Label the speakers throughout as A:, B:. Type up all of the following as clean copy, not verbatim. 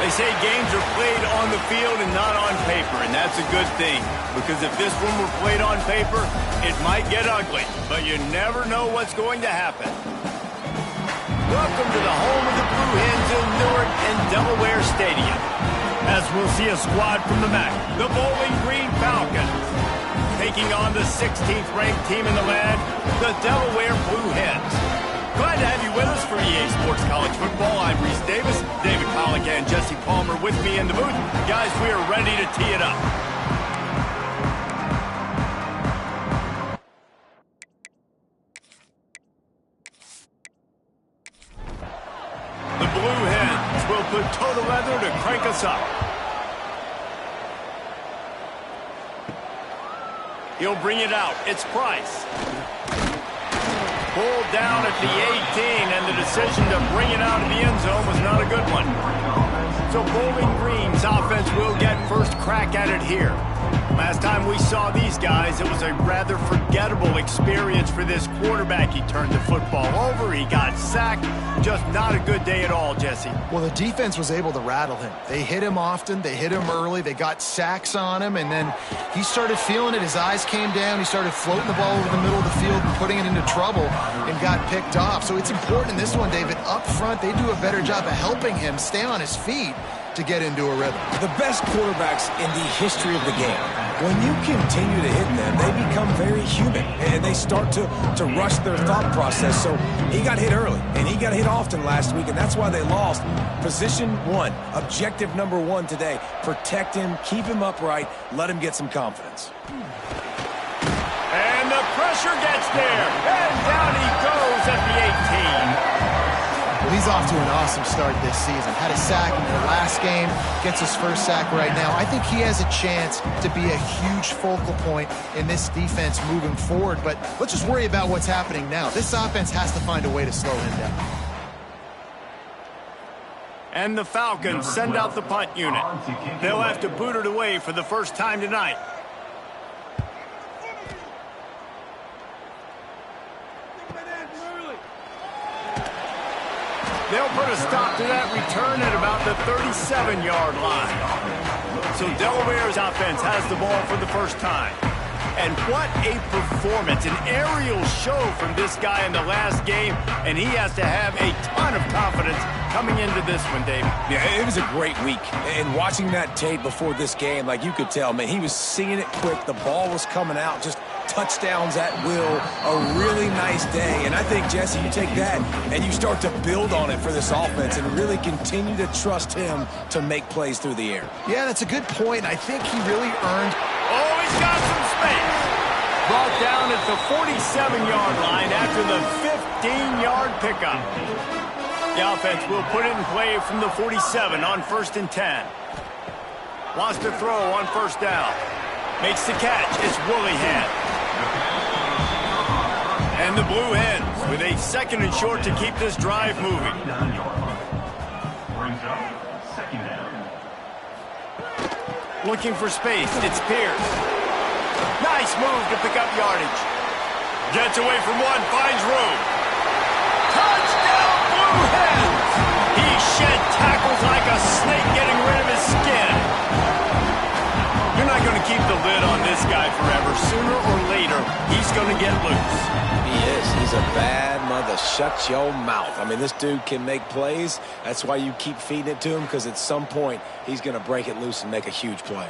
A: They say games are played on the field and not on paper, and that's a good thing. Because if this one were played on paper, it might get ugly. But you never know what's going to happen. Welcome to the home of the Blue Hens in Newark and Delaware Stadium. As we'll see a squad from the MAC, the Bowling Green Falcons. Taking on the 16th ranked team in the land, the Delaware Blue Hens. Glad to have you with us for EA Sports College Football. I'm Reese Davis, David Pollock and Jesse Palmer with me in the booth. Guys, we are ready to tee it up. The Blue Hens will put toe to leather to crank us up. He'll bring it out. It's Price. Pulled down at the 18, and the decision to bring it out of the end zone was not a good one. So Bowling Green's offense will get first crack at it here. Last time we saw these guys, it was a rather forgettable experience for this quarterback. He turned the football over, he got sacked. Just not a good day at all, Jesse.
B: Well, the defense was able to rattle him. They hit him often, they hit him early, they got sacks on him, and then he started feeling it. His eyes came down, he started floating the ball over the middle of the field and putting it into trouble and got picked off. So it's important in this one, David, up front, they do a better job of helping him stay on his feet to get into a rhythm.
C: The best quarterbacks in the history of the game, when you continue to hit them, they become very human, and they start to rush their thought process. So he got hit early, and he got hit often last week, and that's why they lost. Position one, objective number one today, protect him, keep him upright, let him get some confidence.
A: And the pressure gets there, and down he goes at the 18.
B: Well, he's off to an awesome start this season. Had a sack in the last game, gets his first sack right now. I think he has a chance to be a huge focal point in this defense moving forward, but let's just worry about what's happening now. This offense has to find a way to slow him down.
A: And the Falcons send out the punt unit. They'll have to boot it away for the first time tonight. They'll put a stop to that return at about the 37-yard line. So Delaware's offense has the ball for the first time. And what a performance, an aerial show from this guy in the last game, and he has to have a ton of confidence coming into this one, David.
C: Yeah, it was a great week. And watching that tape before this game, like you could tell, man, he was seeing it quick. The ball was coming out, just touchdowns at will, a really nice day. And I think, Jesse, you take that and you start to build on it for this offense and really continue to trust him to make plays through the air.
B: Yeah, that's a good point. I think he really earned...
A: Oh, he's got some space. Brought down at the 47-yard line after the 15-yard pickup. The offense will put it in play from the 47 on 1st and 10. Wants to throw on first down. Makes the catch. It's Woolleyhead. And the Blue Hens with a 2nd and short to keep this drive moving. Looking for space. It's Pierce. Nice move to pick up yardage. Gets away from one, finds room. Touchdown, Blue Hens! He shed tackles like a snake getting rid of his skin. You're not going to keep the lid on this guy forever. Sooner or later, he's going to get loose.
C: He is. He's a bad mother. Shut your mouth. I mean, this dude can make plays. That's why you keep feeding it to him, because at some point, he's going to break it loose and make a huge play.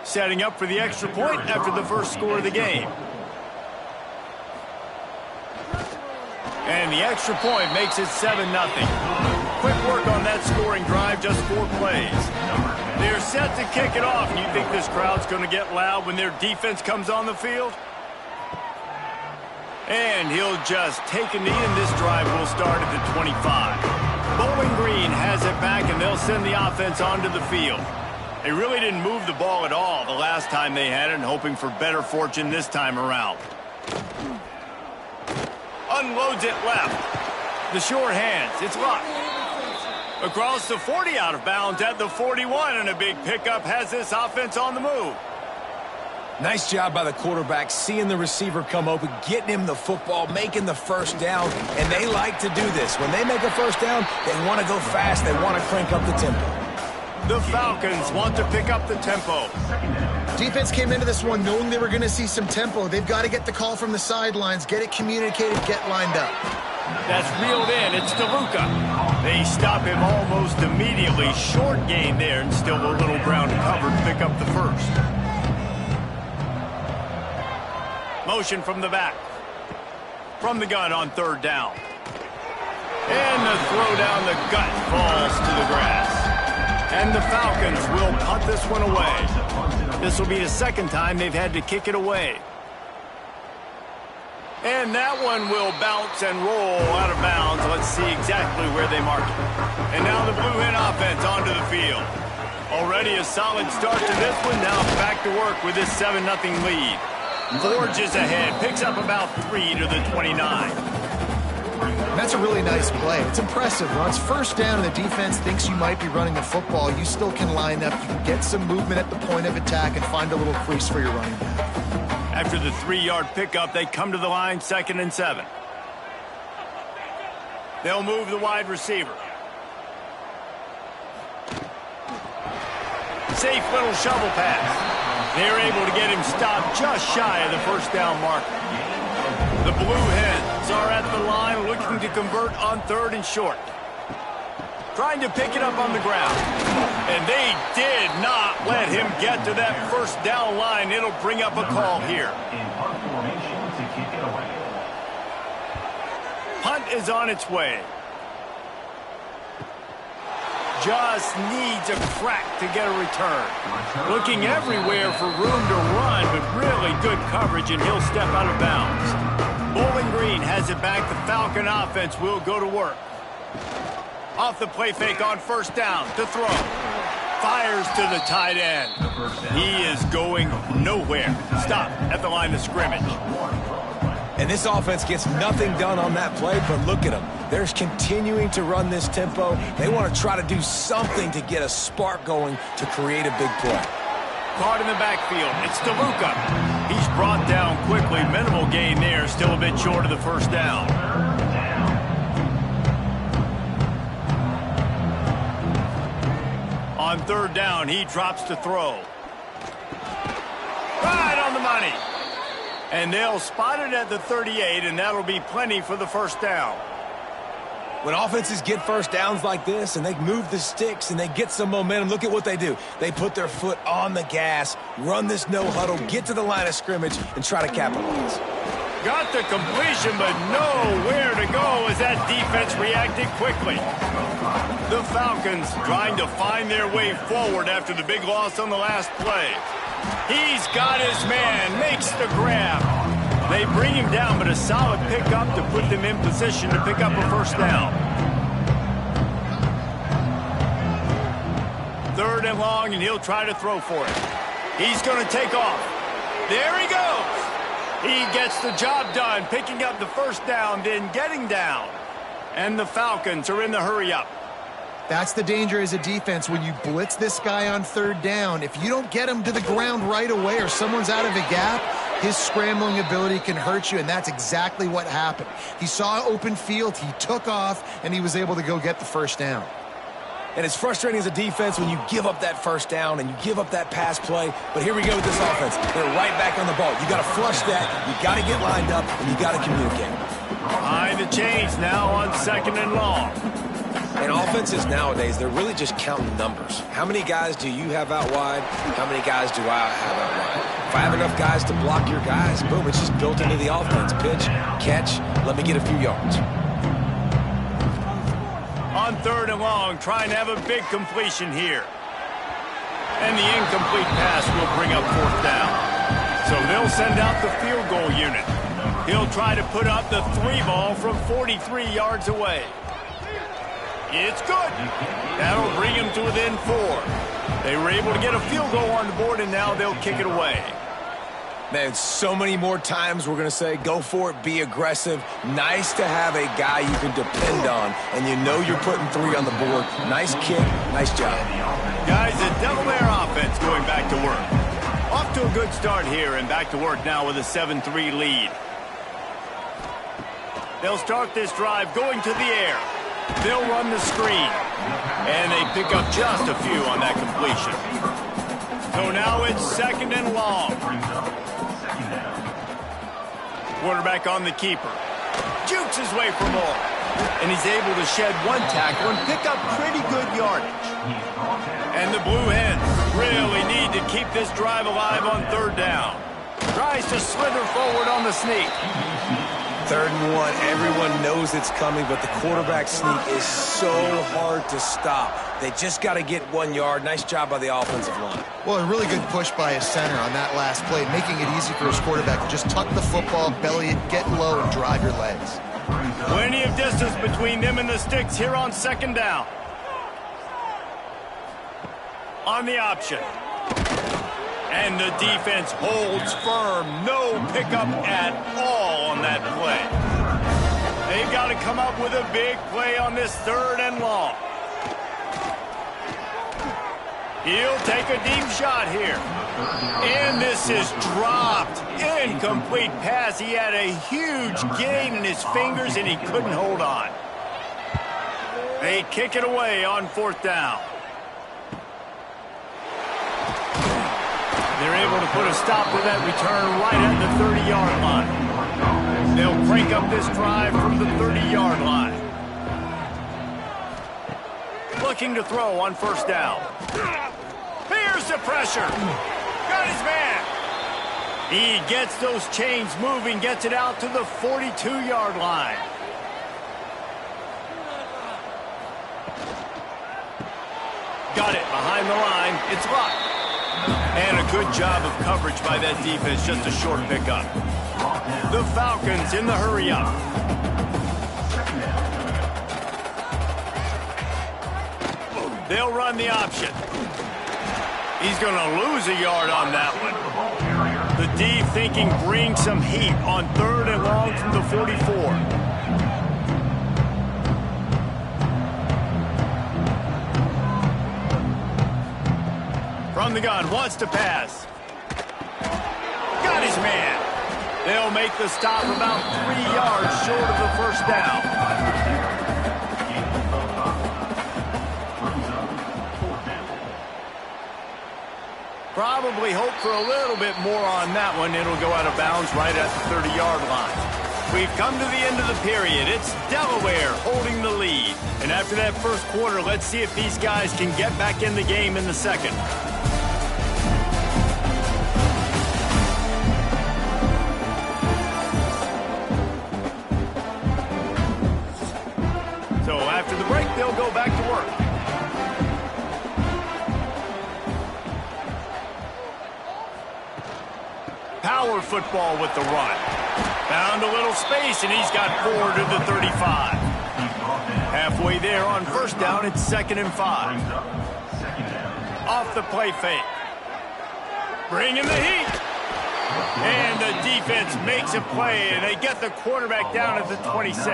A: Setting up for the extra point after the first score of the game. And the extra point makes it 7-0. Quick work on that scoring drive, just 4 plays. They're set to kick it off, and you think this crowd's going to get loud when their defense comes on the field? And he'll just take a knee, and this drive will start at the 25. Bowling Green has it back, and they'll send the offense onto the field. They really didn't move the ball at all the last time they had it, and hoping for better fortune this time around. Unloads it left. The sure hands. It's locked. Across the 40, out of bounds at the 41, and a big pickup has this offense on the move.
C: Nice job by the quarterback, seeing the receiver come open, getting him the football, making the first down, and they like to do this. When they make a first down, they want to go fast, they want to crank up the tempo.
A: The Falcons want to pick up the tempo.
B: Defense came into this one knowing they were going to see some tempo. They've got to get the call from the sidelines, get it communicated, get lined up.
A: That's reeled in. It's DeLuca. They stop him almost immediately. Short gain there, and still a little ground to cover to pick up the first. Motion from the back. From the gun on third down. And the throw down the gut falls to the grass. And the Falcons will punt this one away. This will be the second time they've had to kick it away. And that one will bounce and roll out of bounds. Let's see exactly where they mark it. And now the Blue Hen offense onto the field. Already a solid start to this one. Now back to work with this 7-0 lead. Forges ahead, picks up about 3 to the 29.
B: That's a really nice play. It's impressive. When it's first down and the defense thinks you might be running the football, you still can line up. You can get some movement at the point of attack and find a little crease for your running back.
A: After the 3-yard pickup, they come to the line, 2nd and 7. They'll move the wide receiver. Safe little shovel pass. They're able to get him stopped just shy of the first down marker. The Blue Hens are at the line looking to convert on 3rd and short. Trying to pick it up on the ground. And they did not let him get to that first down line. It'll bring up a call here. Punt is on its way. Just needs a crack to get a return. Looking everywhere for room to run, but really good coverage, and he'll step out of bounds. Bowling Green has it back. The Falcon offense will go to work. Off the play fake on first down to throw. Fires to the tight end. He is going nowhere. Stop at the line of scrimmage.
C: And this offense gets nothing done on that play, but look at them. They're continuing to run this tempo. They want to try to do something to get a spark going to create a big play.
A: Caught in the backfield. It's DeLuca. He's brought down quickly. Minimal gain there. Still a bit short of the first down. On 3rd down, he drops to throw. Right on the money. And they'll spot it at the 38, and that'll be plenty for the first down.
C: When offenses get first downs like this and they move the sticks and they get some momentum, look at what they do. They put their foot on the gas, run this no huddle, get to the line of scrimmage, and try to capitalize.
A: Got the completion, but nowhere to go as that defense reacted quickly. The Falcons trying to find their way forward after the big loss on the last play. He's got his man, makes the grab. They bring him down, but a solid pickup to put them in position to pick up a first down. 3rd and long, and he'll try to throw for it. He's going to take off. There he goes. He gets the job done, picking up the first down, then getting down. And the Falcons are in the hurry-up.
B: That's the danger as a defense when you blitz this guy on 3rd down. If you don't get him to the ground right away or someone's out of a gap, his scrambling ability can hurt you, and that's exactly what happened. He saw open field, he took off, and he was able to go get the first down.
C: And it's frustrating as a defense when you give up that first down and you give up that pass play. But here we go with this offense. They're right back on the ball. You got to flush that, you got to get lined up, and you got to communicate.
A: Behind the chains now on 2nd and long.
C: And offenses nowadays, they're really just counting numbers. How many guys do you have out wide? How many guys do I have out wide? If I have enough guys to block your guys, boom, it's just built into the offense. Pitch, catch, let me get a few yards.
A: On 3rd and long, trying to have a big completion here. And the incomplete pass will bring up 4th down. So they'll send out the field goal unit. He'll try to put up the 3-ball from 43 yards away. It's good. That'll bring him to within 4. They were able to get a field goal on the board, and now they'll kick it away.
C: Man, so many more times we're going to say, go for it, be aggressive. Nice to have a guy you can depend on, and you know you're putting 3 on the board. Nice kick, nice job.
A: Guys, the Delaware offense going back to work. Off to a good start here and back to work now with a 7-3 lead. They'll start this drive going to the air. They'll run the screen. And they pick up just a few on that completion. So now it's 2nd and long. Quarterback on the keeper. Jukes his way for more. And he's able to shed one tackle and pick up pretty good yardage. And the Blue Hens really need to keep this drive alive on 3rd down. Tries to slither forward on the sneak.
C: 3rd and 1, everyone knows it's coming, but the quarterback sneak is so hard to stop. They just got to get 1 yard. Nice job by the offensive line.
B: Well, a really good push by his center on that last play, making it easy for his quarterback to just tuck the football, belly it, get low, and drive your legs.
A: Plenty of distance between them and the sticks here on 2nd down. On the option. And the defense holds firm. No pickup at all on that play. They've got to come up with a big play on this 3rd and long. He'll take a deep shot here. And this is dropped. Incomplete pass. He had a huge gain in his fingers and he couldn't hold on. They kick it away on 4th down. They're able to put a stop to that return right at the 30-yard line. They'll crank up this drive from the 30-yard line. Looking to throw on 1st down. Here's the pressure. Got his man. He gets those chains moving, gets it out to the 42-yard line. Got it behind the line. It's locked. And a good job of coverage by that defense, just a short pickup. The Falcons in the hurry-up. They'll run the option. He's going to lose a yard on that one. The D thinking bring some heat on 3rd and long from the 44. From the gun, wants to pass. Got his man. They'll make the stop about 3 yards short of the 1st down. Probably hope for a little bit more on that one. It'll go out of bounds right at the 30-yard line. We've come to the end of the period. It's Delaware holding the lead. And after that 1st quarter, let's see if these guys can get back in the game in the 2nd. So after the break, they'll go back to work. Power football with the run. Found a little space, and he's got 4 to the 35. Halfway there on 1st down, it's 2nd and 5. Off the play fake. Bringing the heat. And the defense makes a play, and they get the quarterback down at the 26.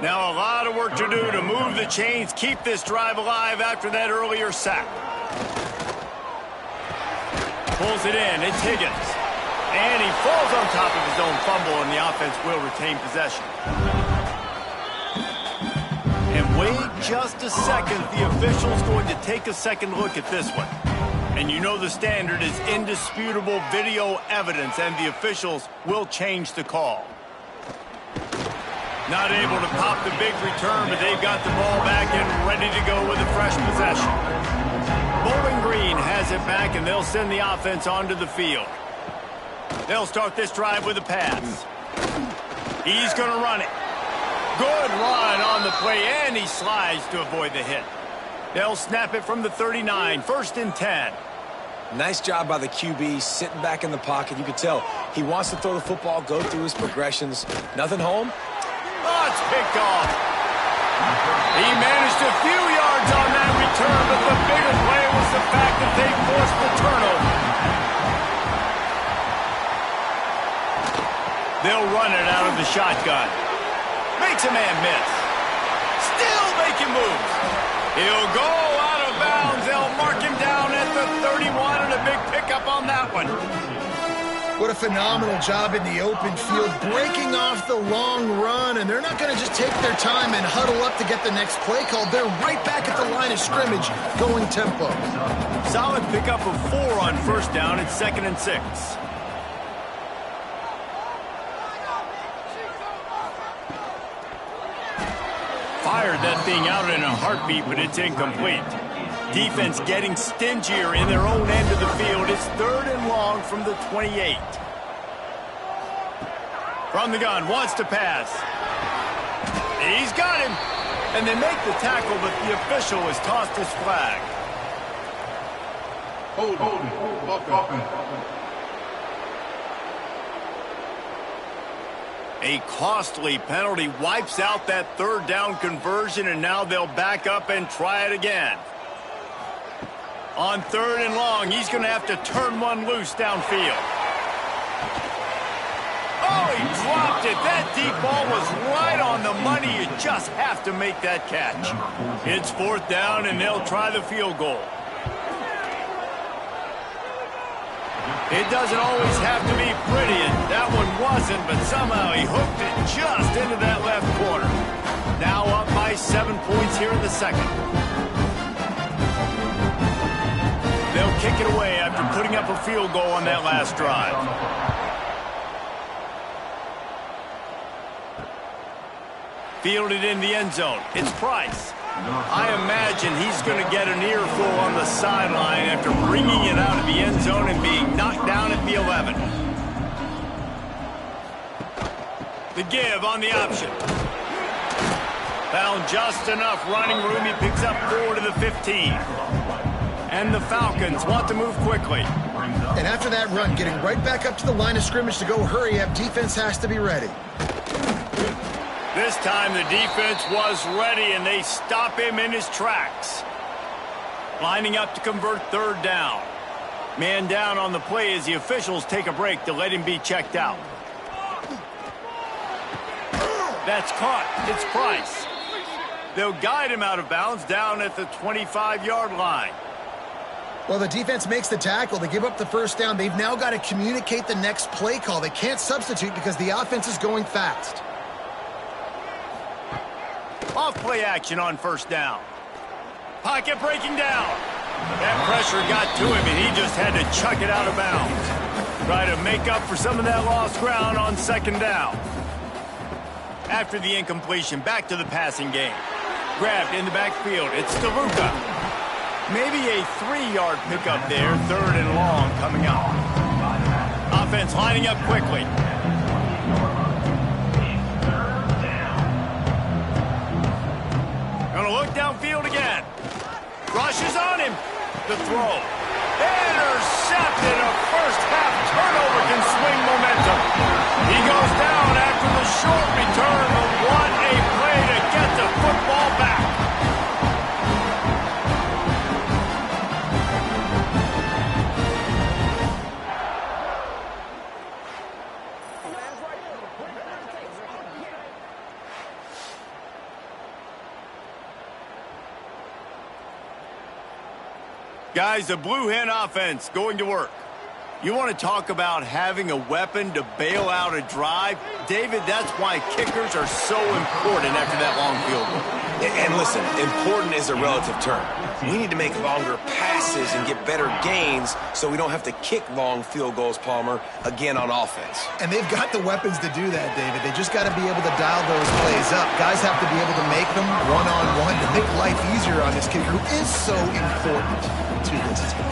A: Now a lot of work to do to move the chains, keep this drive alive after that earlier sack. Pulls it in, it's Higgins. And he falls on top of his own fumble, and the offense will retain possession. And wait just a second. The official's going to take a second look at this one. And you know the standard is indisputable video evidence, and the officials will change the call. Not able to pop the big return, but they've got the ball back and ready to go with a fresh possession. Bowling Green has it back, and they'll send the offense onto the field. They'll start this drive with a pass. He's going to run it. Good run on the play, and he slides to avoid the hit. They'll snap it from the 39, 1st and 10.
C: Nice job by the QB, sitting back in the pocket. You can tell he wants to throw the football, go through his progressions. Nothing home.
A: Oh, it's picked off. He managed a few yards on that return, but the bigger play was the fact that they forced the turnover. They'll run it out of the shotgun. Makes a man miss. Still making moves. He'll go out of bounds. They'll mark him down at the 31, and a big pickup on that one.
B: What a phenomenal job in the open field, breaking off the long run, and they're not going to just take their time and huddle up to get the next play called. They're right back at the line of scrimmage, going tempo.
A: Solid pickup of 4 on first down. It's 2nd and 6. Fired that thing out in a heartbeat, but it's incomplete. Defense getting stingier in their own end of the field. It's 3rd and long from the 28. From the gun, wants to pass. He's got him. And they make the tackle, but the official has tossed his flag.
D: Hold it.
A: A costly penalty wipes out that 3rd down conversion, and now they'll back up and try it again. On 3rd and long, he's going to have to turn one loose downfield. Oh, he dropped it. That deep ball was right on the money. You just have to make that catch. It's 4th down, and they'll try the field goal. It doesn't always have to be pretty, and that one wasn't, but somehow he hooked it just into that left corner. Now up by 7 points here in the 2nd. They'll kick it away after putting up a field goal on that last drive. Fielded in the end zone. It's Price. I imagine he's going to get an earful on the sideline after bringing it out of the end zone and being knocked down at the 11. The give on the option. Found just enough running room. He picks up 4 to the 15. And the Falcons want to move quickly.
B: And after that run, getting right back up to the line of scrimmage to go hurry up, defense has to be ready.
A: This time the defense was ready, and they stop him in his tracks. Lining up to convert 3rd down. Man down on the play as the officials take a break to let him be checked out. That's caught. It's Price. They'll guide him out of bounds down at the 25-yard line.
B: Well, the defense makes the tackle. They give up the 1st down. They've now got to communicate the next play call. They can't substitute because the offense is going fast.
A: Off play action on 1st down. Pocket breaking down. That pressure got to him, and he just had to chuck it out of bounds. Try to make up for some of that lost ground on 2nd down. After the incompletion, back to the passing game. Grabbed in the backfield. It's DeLuca. Maybe a 3-yard pickup there. 3rd and long coming up. Offense lining up quickly. Gonna look downfield again. Rushes on him. The throw. Intercepted. A first-half turnover can swing momentum. He goes down after the short return, but what a play to get the football back. Guys, the Blue Hen offense going to work. You want to talk about having a weapon to bail out a drive? David, that's why kickers are so important after that long field goal.
C: And listen, important is a relative term. We need to make longer passes and get better gains so we don't have to kick long field goals, Palmer, again on offense.
B: And they've got the weapons to do that, David. They just got to be able to dial those plays up. Guys have to be able to make them one-on-one to make life easier on this kicker who is so important to this team.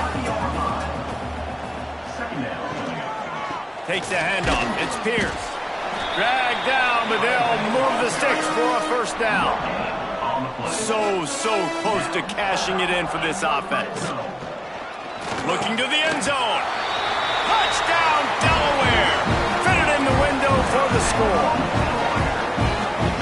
A: Takes the handoff. It's Pierce. Dragged down, but they'll move the sticks for a 1st down. So close to cashing it in for this offense. Looking to the end zone. Touchdown, Delaware. Fitted in the window for the score.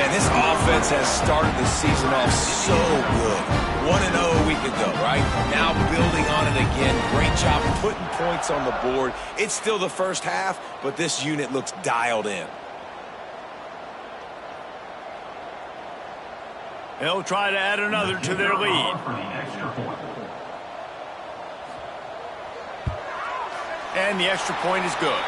C: Man, this offense has started the season off so good. 1-0 a week ago, right? Now building on it again. Great job putting points on the board. It's still the 1st half, but this unit looks dialed in.
A: They'll try to add another to their lead. And the extra point is good.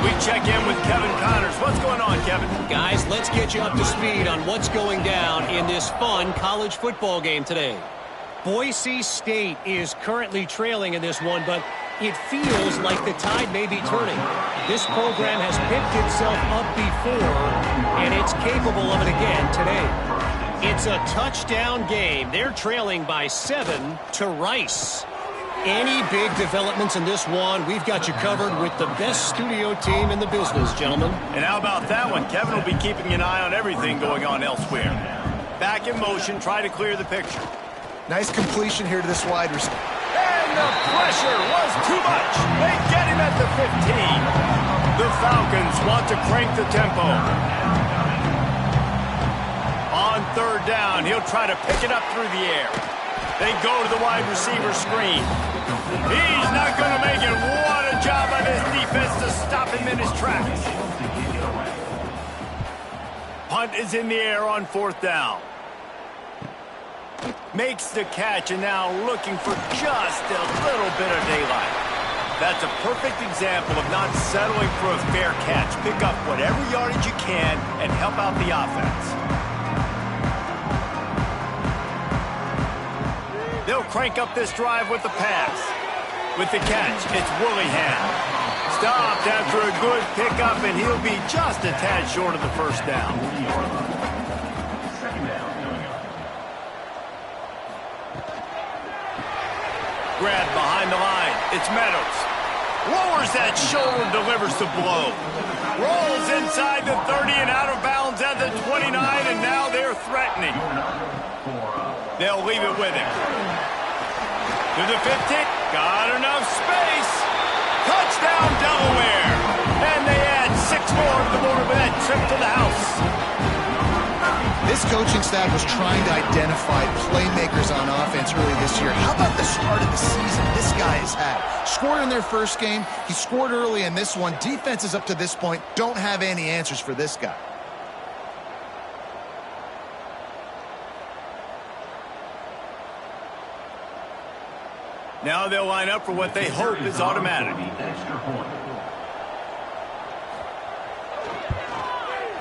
A: We check in with Kevin Connors. What's going on, Kevin?
E: Guys, let's get you up to speed on what's going down in this fun college football game today. Boise State is currently trailing in this one, but it feels like the tide may be turning. This program has picked itself up before, and it's capable of it again today. It's a touchdown game. They're trailing by 7 to Rice. Any big developments in this one, we've got you covered with the best studio team in the business, gentlemen.
A: And how about that one? Kevin will be keeping an eye on everything going on elsewhere. Back in motion, try to clear the picture.
B: Nice completion here to this wide receiver.
A: And the pressure was too much. They get him at the 15. The Falcons want to crank the tempo. On third down, he'll try to pick it up through the air. They go to the wide receiver screen. He's not going to make it. What a job by this defense to stop him in his tracks. Punt is in the air on fourth down. Makes the catch and now looking for just a little bit of daylight. That's a perfect example of not settling for a fair catch. Pick up whatever yardage you can and help out the offense. They'll crank up this drive with the pass. With the catch, it's Willingham. Stopped after a good pickup, and he'll be just a tad short of the first down. Grab behind the line. It's Meadows. Lowers that shoulder, delivers the blow. Rolls inside the 30 and out of bounds at the 29, and now they're threatening. They'll leave it with him. To the 15. Got enough space. Touchdown, Delaware. And they add 6 more to the board with that trip to the house.
B: This coaching staff was trying to identify playmakers on offense early this year. How about the start of the season this guy has had? Scored in their first game. He scored early in this one. Defenses up to this point don't have any answers for this guy.
A: Now they'll line up for what they hope is automatic.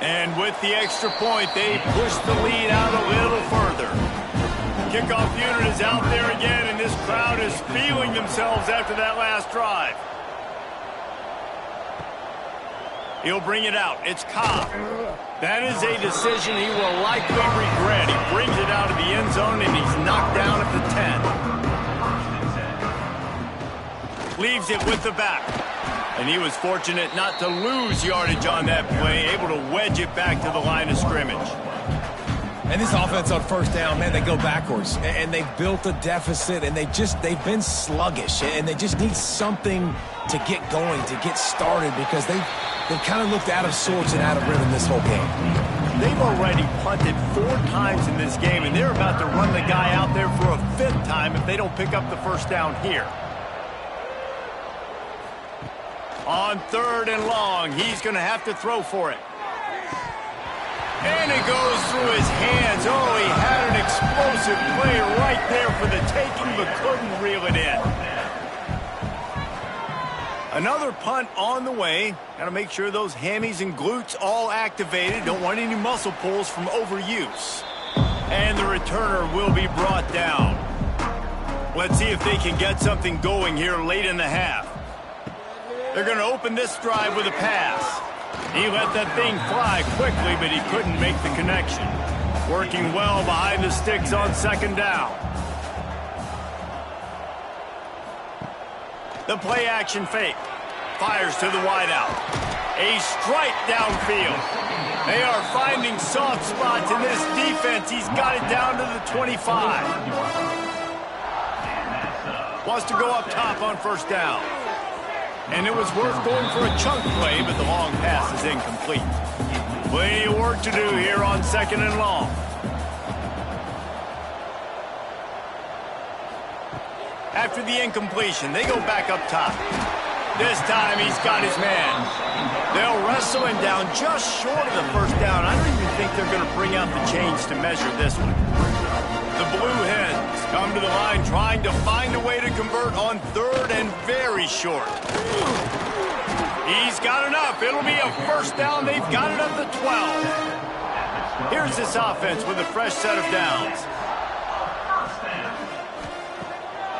A: And with the extra point, they push the lead out a little further. Kickoff unit is out there again, and this crowd is feeling themselves after that last drive. He'll bring it out. It's Cobb. That is a decision he will likely regret. He brings it out of the end zone, and he's knocked down at the 10. Leaves it with the back. And he was fortunate not to lose yardage on that play, able to wedge it back to the line of scrimmage.
C: And this offense on first down, man, they go backwards. And they've built a deficit, and they've been sluggish. And they just need something to get going, to get started, because they've kind of looked out of sorts and out of rhythm this whole game.
A: They've already punted 4 times in this game, and they're about to run the guy out there for a 5th time if they don't pick up the first down here. On third and long, he's going to have to throw for it. And it goes through his hands. Oh, he had an explosive play right there for the taking, but couldn't reel it in. Another punt on the way. Got to make sure those hammies and glutes all activated. Don't want any muscle pulls from overuse. And the returner will be brought down. Let's see if they can get something going here late in the half. They're going to open this drive with a pass. He let that thing fly quickly, but he couldn't make the connection. Working well behind the sticks on second down. The play action fake. Fires to the wideout. A strike downfield. They are finding soft spots in this defense. He's got it down to the 25. Wants to go up top on first down. And it was worth going for a chunk play, but the long pass is incomplete. Plenty of work to do here on second and long. After the incompletion, they go back up top. This time he's got his man. They'll wrestle him down just short of the first down. I don't even think they're going to bring out the chains to measure this one. The Blue Hens Come to the line trying to find a way to convert on third and very short. He's got enough. It'll be a first down. They've got it up to 12. Here's this offense with a fresh set of downs.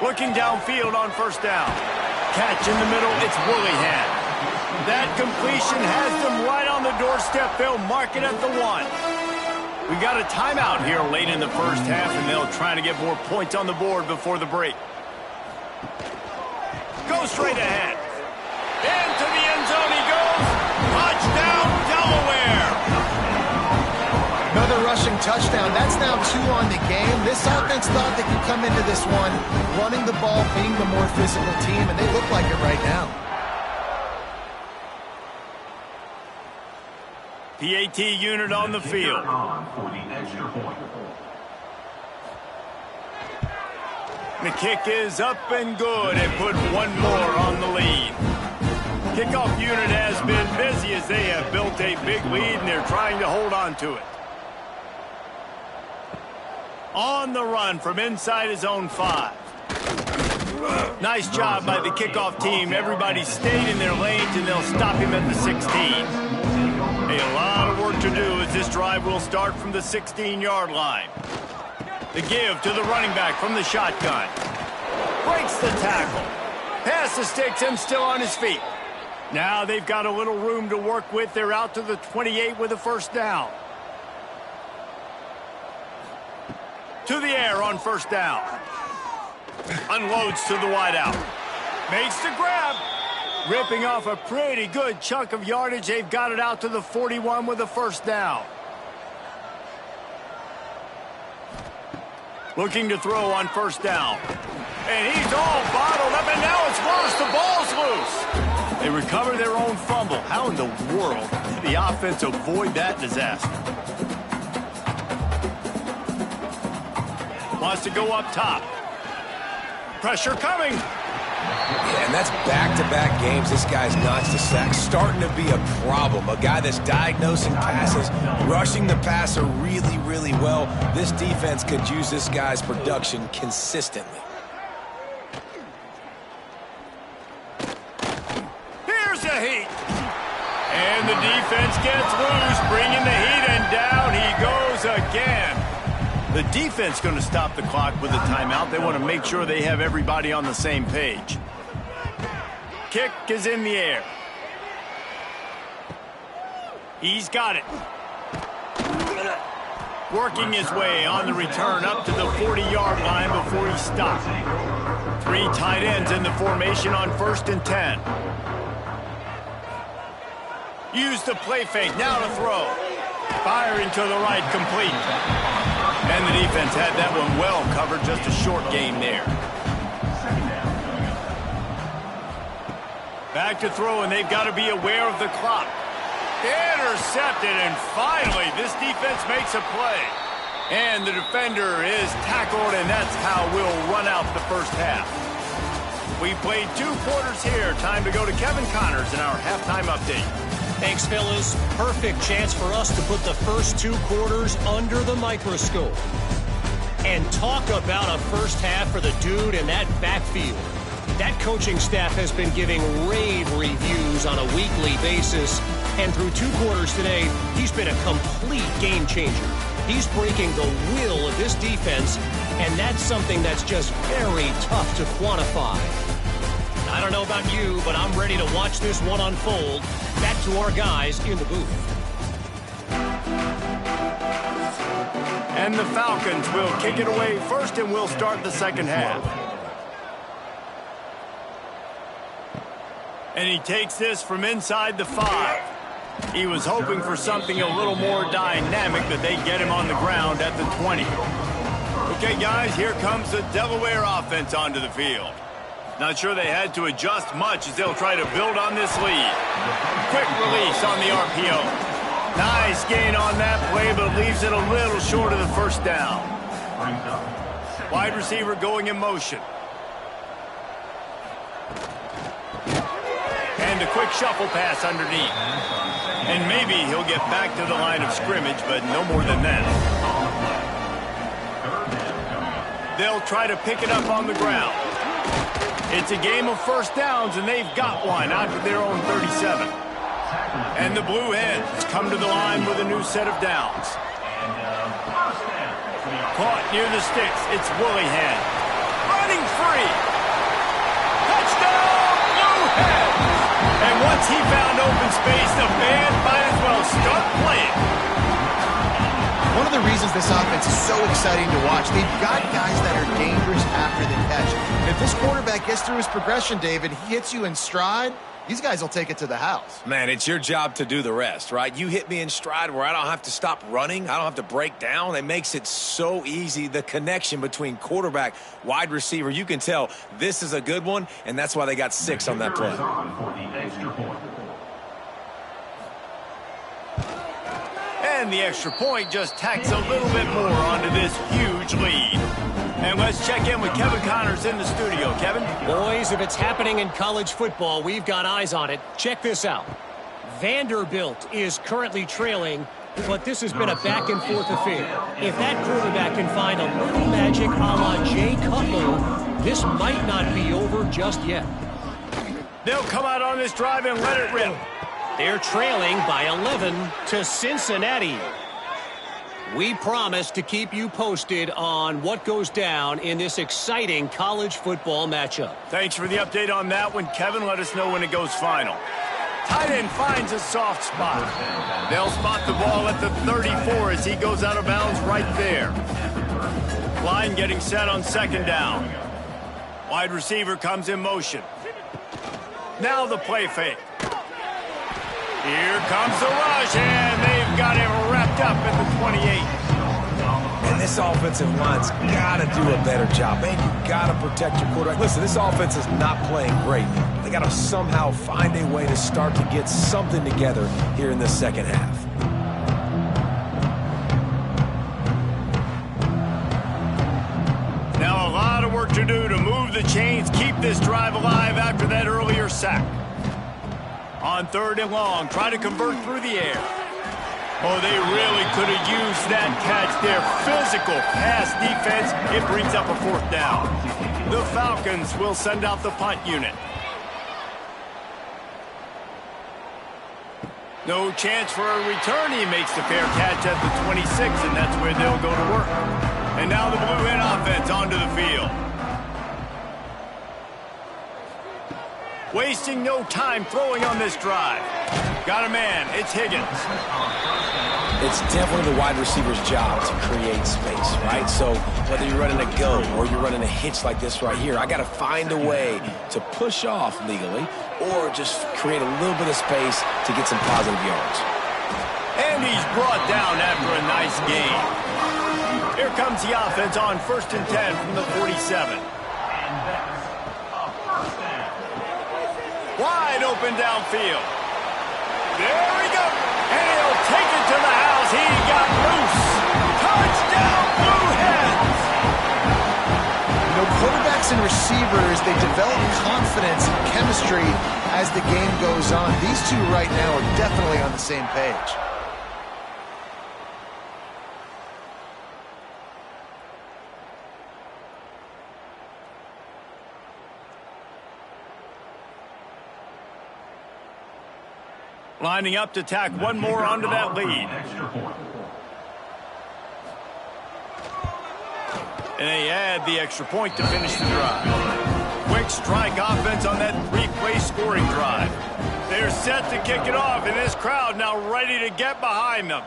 A: Looking downfield on first down. Catch in the middle. It's Willingham. That completion has them right on the doorstep. They'll mark it at the 1. We got a timeout here late in the first half, and they'll try to get more points on the board before the break. Go straight ahead. Into the end zone he goes. Touchdown, Delaware.
B: Another rushing touchdown. That's now 2 on the game. This offense thought they could come into this one running the ball, being the more physical team, and they look like it right now.
A: PAT unit on the field. The kick is up and good and put one more on the lead. Kickoff unit has been busy as they have built a big lead and they're trying to hold on to it. On the run from inside his own 5. Nice job by the kickoff team. Everybody stayed in their lanes and they'll stop him at the 16. A lot of work to do as this drive will start from the 16-yard line. The give to the running back from the shotgun. Breaks the tackle. Pass the sticks, him still on his feet. Now they've got a little room to work with. They're out to the 28 with a first down. To the air on first down. Unloads to the wideout. Makes the grab. Ripping off a pretty good chunk of yardage. They've got it out to the 41 with a first down. Looking to throw on first down. And he's all bottled up, and now it's worse. The ball's loose. They recover their own fumble. How in the world did the offense avoid that disaster? Wants to go up top. Pressure coming.
C: Yeah, and that's back-to-back games this guy's notched a sack. Starting to be a problem. A guy that's diagnosing passes, rushing the passer really, really well. This defense could use this guy's production consistently.
A: Here's a heat. And the defense gets loose, bringing the heat, and down he goes again. The defense going to stop the clock with a timeout. They want to make sure they have everybody on the same page. Kick is in the air. He's got it. Working his way on the return up to the 40-yard line before he stopped. 3 tight ends in the formation on 1st and 10. Use the play fake. Now to throw. Firing to the right, complete. And the defense had that one well covered. Just a short game there. Back to throw, and they've got to be aware of the clock. Intercepted, and finally this defense makes a play. And the defender is tackled, and that's how we'll run out the first half. We played 2 quarters here. Time to go to Kevin Connors in our halftime update.
E: Thanks, fellas. Perfect chance for us to put the first 2 quarters under the microscope. And talk about a first half for the dude in that backfield. That coaching staff has been giving rave reviews on a weekly basis. And through 2 quarters today, he's been a complete game changer. He's breaking the will of this defense, and that's something that's just very tough to quantify. I don't know about you, but I'm ready to watch this one unfold. Back to our guys in the booth.
A: And the Falcons will kick it away first, and we'll start the second half. And he takes this from inside the 5. He was hoping for something a little more dynamic, but they get him on the ground at the 20. Okay, guys, here comes the Delaware offense onto the field. Not sure they had to adjust much as they'll try to build on this lead. Quick release on the RPO. Nice gain on that play, but leaves it a little short of the first down. Wide receiver going in motion. And a quick shuffle pass underneath. And maybe he'll get back to the line of scrimmage, but no more than that. They'll try to pick it up on the ground. It's a game of first downs, and they've got one out of their own 37. And the Blue Hens come to the line with a new set of downs. Caught near the sticks. It's Woolly Hen. Running free. Touchdown, Blue Hens! And once he found open space, the band might as well start playing.
B: One of the reasons this offense is so exciting to watch, they've got guys that are dangerous after the catch. And if this quarterback gets through his progression, David, he hits you in stride, these guys will take it to the house.
C: Man, it's your job to do the rest, right? You hit me in stride where I don't have to stop running. I don't have to break down. It makes it so easy, the connection between quarterback, wide receiver. You can tell this is a good one, and that's why they got 6 on that play.
A: And the extra point just tacks a little bit more onto this huge lead. And let's check in with Kevin Connors in the studio. Kevin?
E: Boys, if it's happening in college football, we've got eyes on it. Check this out. Vanderbilt is currently trailing, but this has been a back-and-forth affair. If that quarterback can find a little magic a la Jay Cutler, this might not be over just yet.
A: They'll come out on this drive and let it rip.
E: They're trailing by 11 to Cincinnati. We promise to keep you posted on what goes down in this exciting college football matchup.
A: Thanks for the update on that one, Kevin. Let us know when it goes final. Tight end finds a soft spot. They'll spot the ball at the 34 as he goes out of bounds right there. Line getting set on second down. Wide receiver comes in motion. Now the play fake. Here comes the rush, and they've got him wrapped up at the 28.
C: And this offensive line's got to do a better job. Man, you got to protect your quarterback. Listen, this offense is not playing great. They got to somehow find a way to start to get something together here in the second half.
A: Now a lot of work to do to move the chains, keep this drive alive after that earlier sack. On 3rd and long, try to convert through the air. Oh, they really could have used that catch there. Physical pass defense. It brings up a 4th down. The Falcons will send out the punt unit. No chance for a return. He makes the fair catch at the 26, and that's where they'll go to work. And now the Blue Hen offense onto the field. Wasting no time throwing on this drive. Got a man. It's Higgins.
C: It's definitely the wide receiver's job to create space, right? So whether you're running a go or you're running a hitch like this right here, I got to find a way to push off legally or just create a little bit of space to get some positive yards.
A: And he's brought down after a nice gain. Here comes the offense on 1st and 10 from the 47. Wide open downfield. There we go. And he'll take it to the house. He got loose. Touchdown, Blue Hens.
B: You know, quarterbacks and receivers, they develop confidence and chemistry as the game goes on. These two right now are definitely on the same page.
A: Lining up to tack one more onto that lead. And they add the extra point to finish the drive. Quick strike offense on that 3-play scoring drive. They're set to kick it off, and this crowd now ready to get behind them.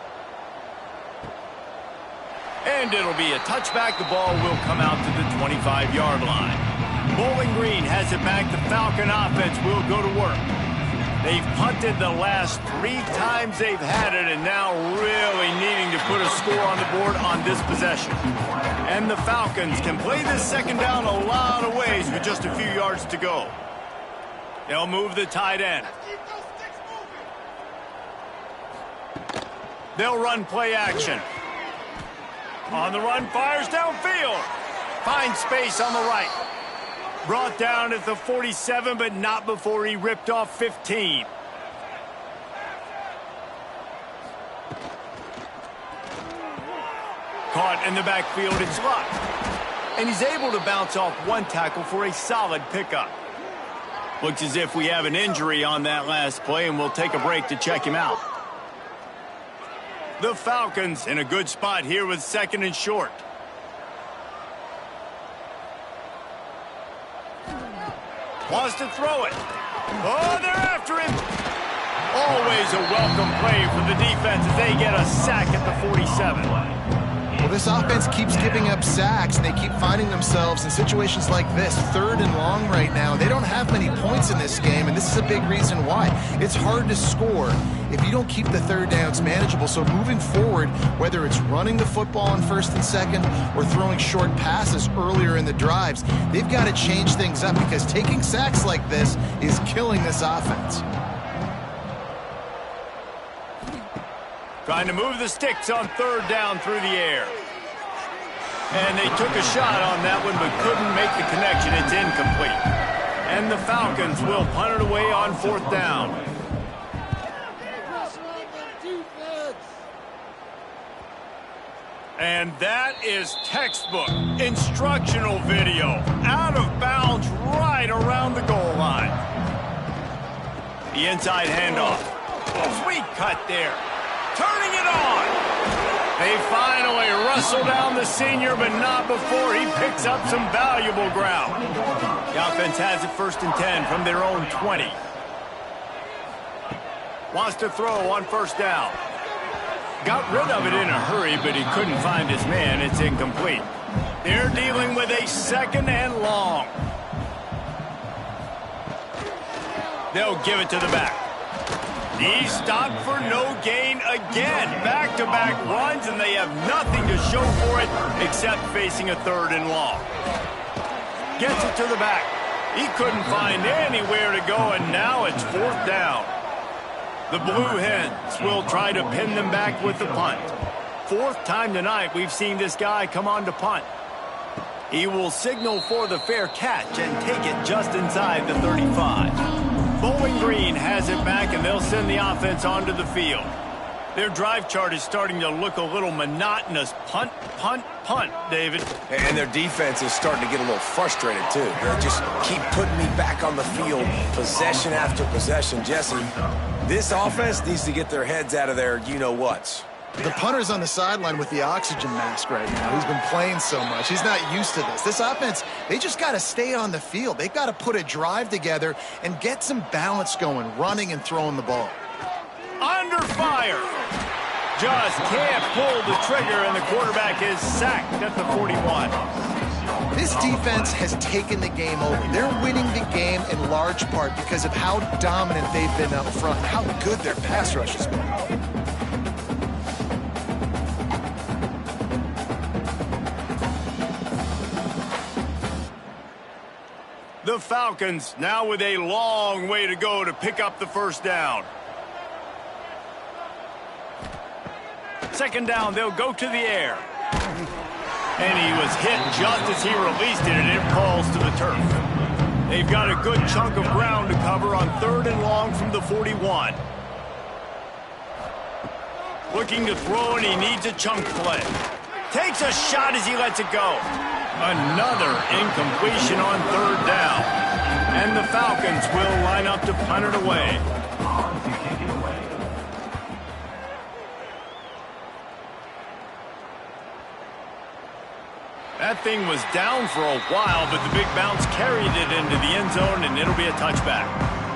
A: And it'll be a touchback. The ball will come out to the 25-yard line. Bowling Green has it back. The Falcon offense will go to work. They've punted the last 3 times they've had it, and now really needing to put a score on the board on this possession. And the Falcons can play this second down a lot of ways with just a few yards to go. They'll move the tight end. They'll run play action. On the run, fires downfield. Finds space on the right. Brought down at the 47, but not before he ripped off 15. Caught in the backfield, it's Luck. and he's able to bounce off one tackle for a solid pickup. Looks as if we have an injury on that last play, and we'll take a break to check him out. The Falcons in a good spot here with 2nd and short. Wants to throw it. Oh, they're after him. Always a welcome play for the defense as they get a sack at the 47.
B: Well, this offense keeps giving up sacks, and they keep finding themselves in situations like this, 3rd and long right now. They don't have many points in this game, and this is a big reason why. It's hard to score if you don't keep the 3rd downs manageable. So moving forward, whether it's running the football on 1st and 2nd or throwing short passes earlier in the drives, they've got to change things up because taking sacks like this is killing this offense.
A: Trying to move the sticks on 3rd down through the air. And they took a shot on that one but couldn't make the connection. It's incomplete. And the Falcons will punt it away on 4th down. And that is textbook instructional video. Out of bounds right around the goal line. The inside handoff. Sweet cut there. Turning it on. They finally wrestle down the senior, but not before he picks up some valuable ground. The offense has it 1st and 10 from their own 20. Wants to throw on 1st down. Got rid of it in a hurry, but he couldn't find his man. It's incomplete. They're dealing with a 2nd and long. They'll give it to the back. He's stopped for no gain again. Back-to-back runs, and they have nothing to show for it except facing a 3rd and long. Gets it to the back. He couldn't find anywhere to go, and now it's 4th down. The Blue Hens will try to pin them back with the punt. 4th time tonight we've seen this guy come on to punt. He will signal for the fair catch and take it just inside the 35. Bowling Green has it back, and they'll send the offense onto the field. Their drive chart is starting to look a little monotonous. Punt, punt, punt, David.
C: And their defense is starting to get a little frustrated, too. They just keep putting me back on the field, possession after possession. Jesse, this offense needs to get their heads out of their you-know-whats.
B: The punter's on the sideline with the oxygen mask right now. He's been playing so much. He's not used to this. This offense, they just got to stay on the field. They've got to put a drive together and get some balance going, running and throwing the ball.
A: Under fire. Just can't pull the trigger, and the quarterback is sacked at the 41.
B: This defense has taken the game over. They're winning the game in large part because of how dominant they've been up front, how good their pass rush has been.
A: The Falcons now with a long way to go to pick up the 1st down. 2nd down, they'll go to the air. And he was hit just as he released it, and it falls to the turf. They've got a good chunk of ground to cover on 3rd and long from the 41. Looking to throw, and he needs a chunk play. Takes a shot as he lets it go. Another incompletion on 3rd down. And the Falcons will line up to punt it away. That thing was down for a while, but the big bounce carried it into the end zone, and it'll be a touchback.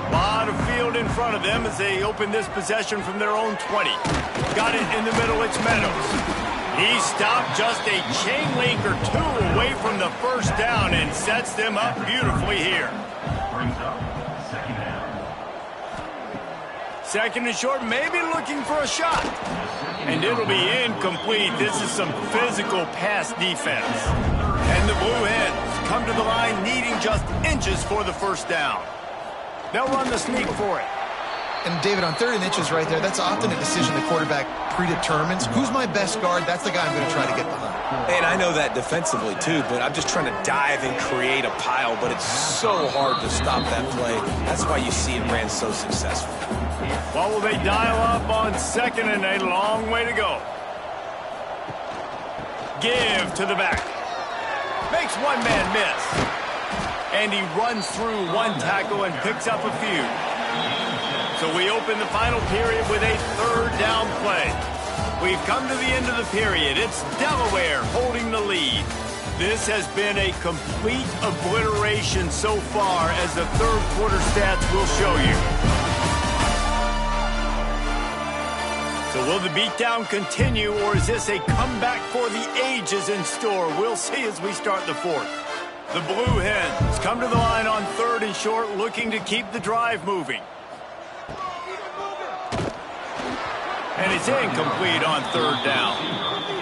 A: A lot of field in front of them as they open this possession from their own 20. Got it in the middle, it's Meadows. He stopped just a chain link or 2 away from the 1st down and sets them up beautifully here. 2nd and short, maybe looking for a shot. And it'll be incomplete. This is some physical pass defense. And the Blue Hens come to the line needing just inches for the 1st down. They'll run the sneak for it.
B: And David, on 3rd and inches right there, that's often a decision the quarterback predetermines. Who's my best guard? That's the guy I'm going to try to get behind.
C: And I know that defensively, too, but I'm just trying to dive and create a pile, but it's so hard to stop that play. That's why you see it ran so successful.
A: Well, will they dial up on 2nd and a long way to go? Give to the back. Makes one man miss. And he runs through one tackle and picks up a few. So we open the final period with a third down play. We've come to the end of the period. It's Delaware holding the lead. This has been a complete obliteration so far, as the third quarter stats will show you. So will the beatdown continue, or is this a comeback for the ages in store? We'll see as we start the fourth. The Blue Hens come to the line on 3rd and short, looking to keep the drive moving. And it's incomplete on 3rd down.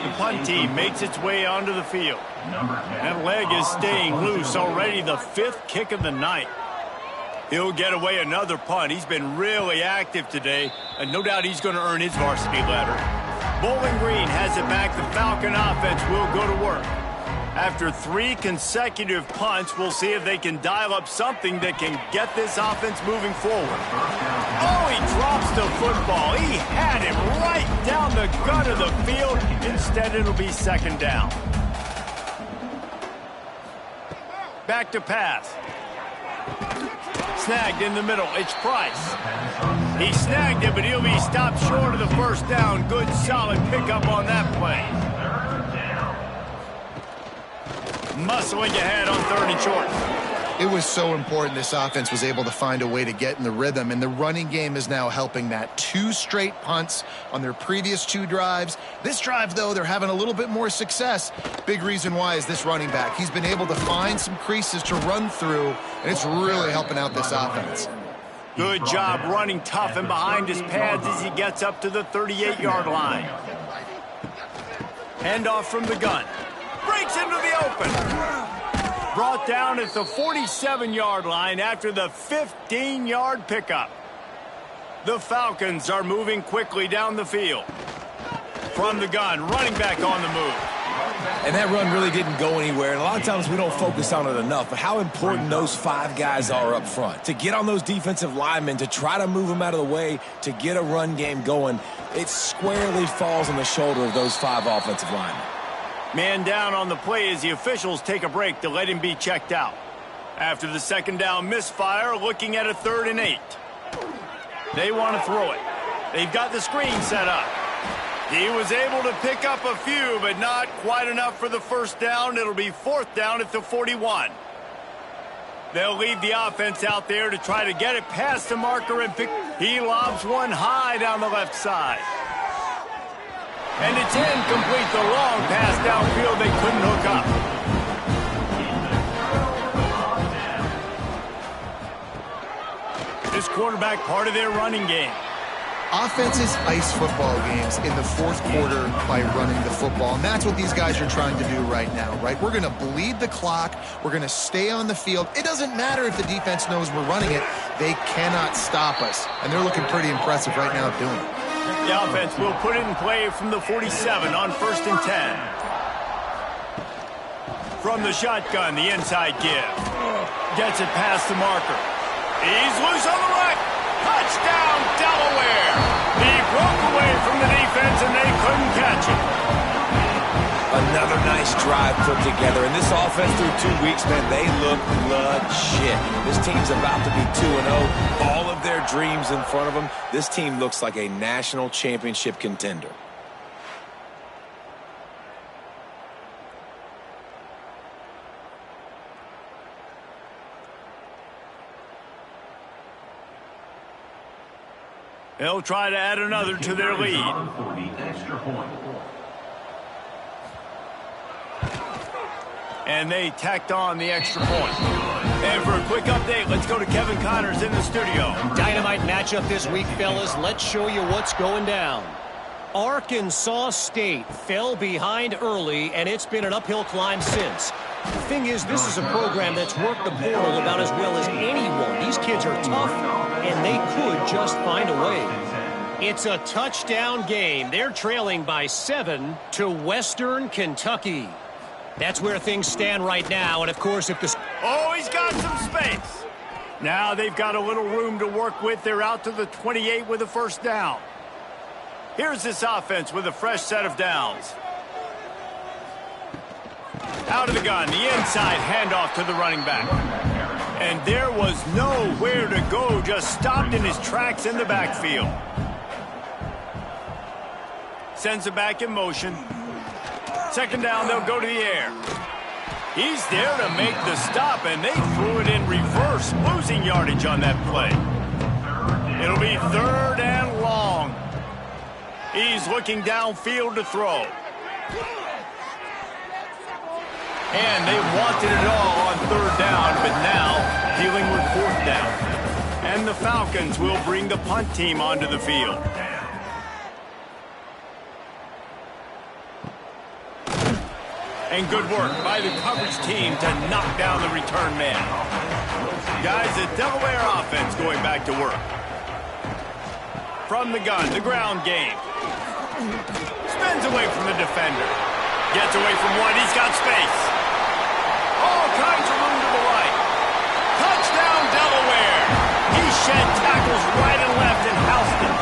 A: The punt team makes its way onto the field. That leg is staying loose, already the 5th kick of the night. He'll get away another punt. He's been really active today, and no doubt he's going to earn his varsity letter. Bowling Green has it back. The Falcon offense will go to work. After 3 consecutive punts, we'll see if they can dial up something that can get this offense moving forward. Oh, he drops the football. He had him right down the gut of the field. Instead, it'll be 2nd down. Back to pass. Snagged in the middle. It's Price. He snagged it, but he'll be stopped short of the 1st down. Good, solid pickup on that play. Muscling ahead on 3rd and short.
B: It was so important this offense was able to find a way to get in the rhythm, and the running game is now helping that. 2 straight punts on their previous 2 drives. This drive, though, they're having a little bit more success. Big reason why is this running back. He's been able to find some creases to run through, and it's really helping out this offense.
A: Good job running tough and behind his pads as he gets up to the 38-yard line. Handoff from the gun. Breaks into the open. Brought down at the 47-yard line after the 15-yard pickup. The Falcons are moving quickly down the field. From the gun, running back on the move.
C: And that run really didn't go anywhere. And a lot of times we don't focus on it enough, but how important those 5 guys are up front. To get on those defensive linemen, to try to move them out of the way, to get a run game going, it squarely falls on the shoulder of those 5 offensive linemen.
A: Man down on the play as the officials take a break to let him be checked out. After the 2nd down misfire, looking at a 3rd and 8. They want to throw it. They've got the screen set up. He was able to pick up a few, but not quite enough for the 1st down. It'll be 4th down at the 41. They'll leave the offense out there to try to get it past the marker and pick. He lobs one high down the left side. And it's incomplete. The long pass downfield they couldn't hook up. This quarterback part of their running game.
B: Offenses ice football games in the 4th quarter by running the football, and that's what these guys are trying to do right now, right? We're going to bleed the clock. We're going to stay on the field. It doesn't matter if the defense knows we're running it. They cannot stop us, and they're looking pretty impressive right now doing it.
A: The offense will put it in play from the 47 on 1st and 10. From the shotgun, the inside give. Gets it past the marker. He's loose on the right. Touchdown, Delaware. He broke away from the defense, and they couldn't catch it.
C: Another nice drive put together. And this offense through 2 weeks, man, they look legit. This team's about to be 2-0. All of their dreams in front of them. This team looks like a national championship contender.
A: They'll try to add another to their lead. And they tacked on the extra point. And for a quick update, let's go to Kevin Connors in the studio.
E: Dynamite matchup this week, fellas. Let's show you what's going down. Arkansas State fell behind early, and it's been an uphill climb since. The thing is, this is a program that's worked the portal about as well as anyone. These kids are tough, and they could just find a way. It's a touchdown game. They're trailing by 7 to Western Kentucky. That's where things stand right now, and of course, if the...
A: Oh, he's got some space. Now they've got a little room to work with. They're out to the 28 with a 1st down. Here's this offense with a fresh set of downs. Out of the gun, the inside handoff to the running back. And there was nowhere to go, just stopped in his tracks in the backfield. Sends it back in motion. Second down, they'll go to the air. He's there to make the stop, and they threw it in reverse, losing yardage on that play. It'll be third and long. He's looking downfield to throw. And they wanted it all on third down, but now dealing with fourth down. And the Falcons will bring the punt team onto the field. And good work by the coverage team to knock down the return man. Guys, the Delaware offense going back to work. From the gun, the ground game. Spins away from the defender. Gets away from one, he's got space. All kinds of room to the right. Touchdown, Delaware. He shed tackles right and left and housed it.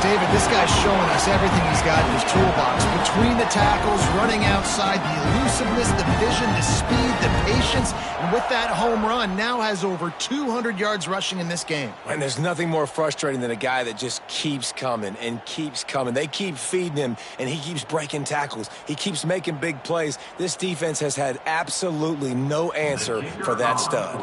B: David, this guy's showing us everything he's got in his toolbox. Between the tackles, running outside, the elusiveness, the vision, the speed, the patience, and with that home run, now has over 200 yards rushing in this game.
C: And there's nothing more frustrating than a guy that just keeps coming and keeps coming. They keep feeding him, and he keeps breaking tackles. He keeps making big plays. This defense has had absolutely no answer for that stud.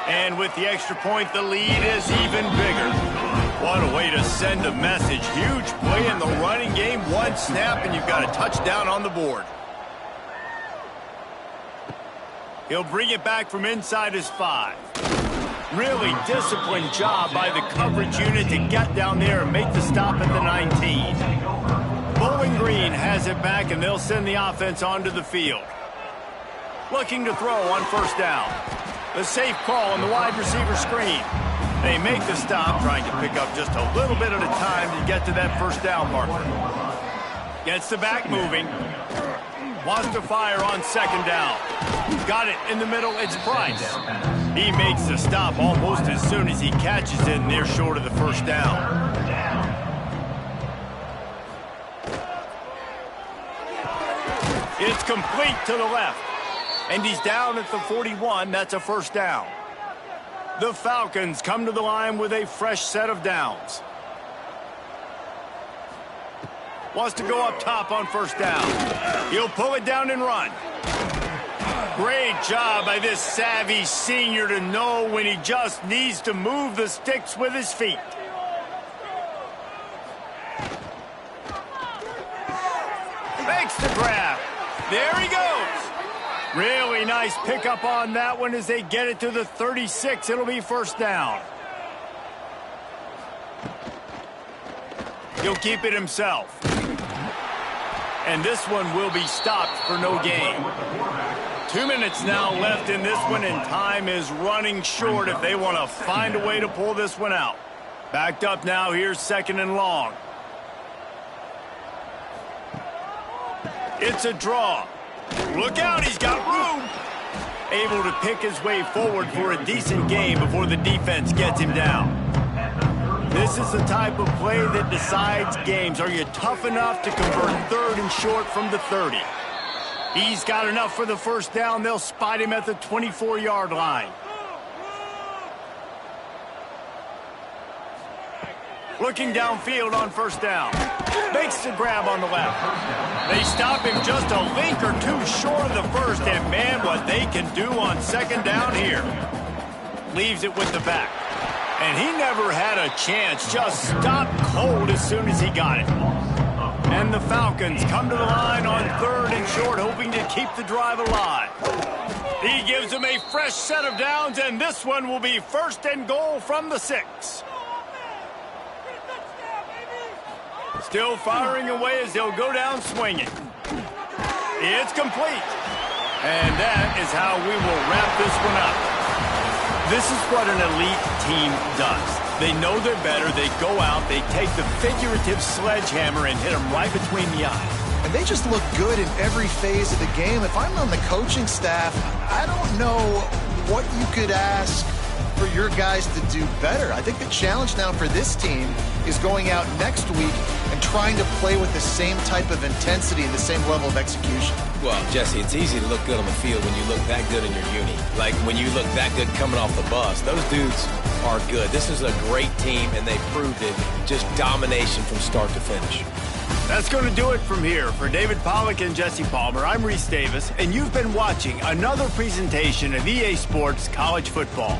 A: And with the extra point, the lead is even bigger. What a way to send a message. Huge play in the running game. One snap, and you've got a touchdown on the board. He'll bring it back from inside his 5. Really disciplined job by the coverage unit to get down there and make the stop at the 19. Bowling Green has it back, and they'll send the offense onto the field. Looking to throw on first down. The safe call on the wide receiver screen. They make the stop, trying to pick up just a little bit at a time to get to that first down marker. Gets the back moving. Wants to fire on second down. Got it in the middle, it's Price. He makes the stop almost as soon as he catches it, and they're short of the first down. It's complete to the left. And he's down at the 41. That's a first down. The Falcons come to the line with a fresh set of downs. Wants to go up top on first down. He'll pull it down and run. Great job by this savvy senior to know when he just needs to move the sticks with his feet. Makes the grab. There he goes. Really nice pickup on that one as they get it to the 36. It'll be first down. He'll keep it himself. And this one will be stopped for no gain. 2 minutes now left in this one, and time is running short if they want to find a way to pull this one out. Backed up now, here's second and long. It's a draw. Look out, he's got room. Able to pick his way forward for a decent gain before the defense gets him down. This is the type of play that decides games. Are you tough enough to convert third and short from the 30? He's got enough for the first down. They'll spot him at the 24-yard line. Looking downfield on first down. Makes the grab on the left. They stop him just a link or two short of the first, and man, what they can do on second down here. Leaves it with the back. And he never had a chance, just stopped cold as soon as he got it. And the Falcons come to the line on third and short, hoping to keep the drive alive. He gives them a fresh set of downs, and this one will be first and goal from the 6. Still firing away as they'll go down swinging. It's complete. And that is how we will wrap this one up. This is what an elite team does. They know they're better. They go out. They take the figurative sledgehammer and hit them right between the eyes.
B: And they just look good in every phase of the game. If I'm on the coaching staff, I don't know what you could ask for your guys to do better. I think the challenge now for this team is going out next week and trying to play with the same type of intensity and the same level of execution.
C: Well, Jesse, it's easy to look good on the field when you look that good in your uni. Like when you look that good coming off the bus. Those dudes are good. This is a great team, and they proved it. Just domination from start to finish.
A: That's going to do it from here. For David Pollack and Jesse Palmer, I'm Reese Davis, and you've been watching another presentation of EA Sports College Football.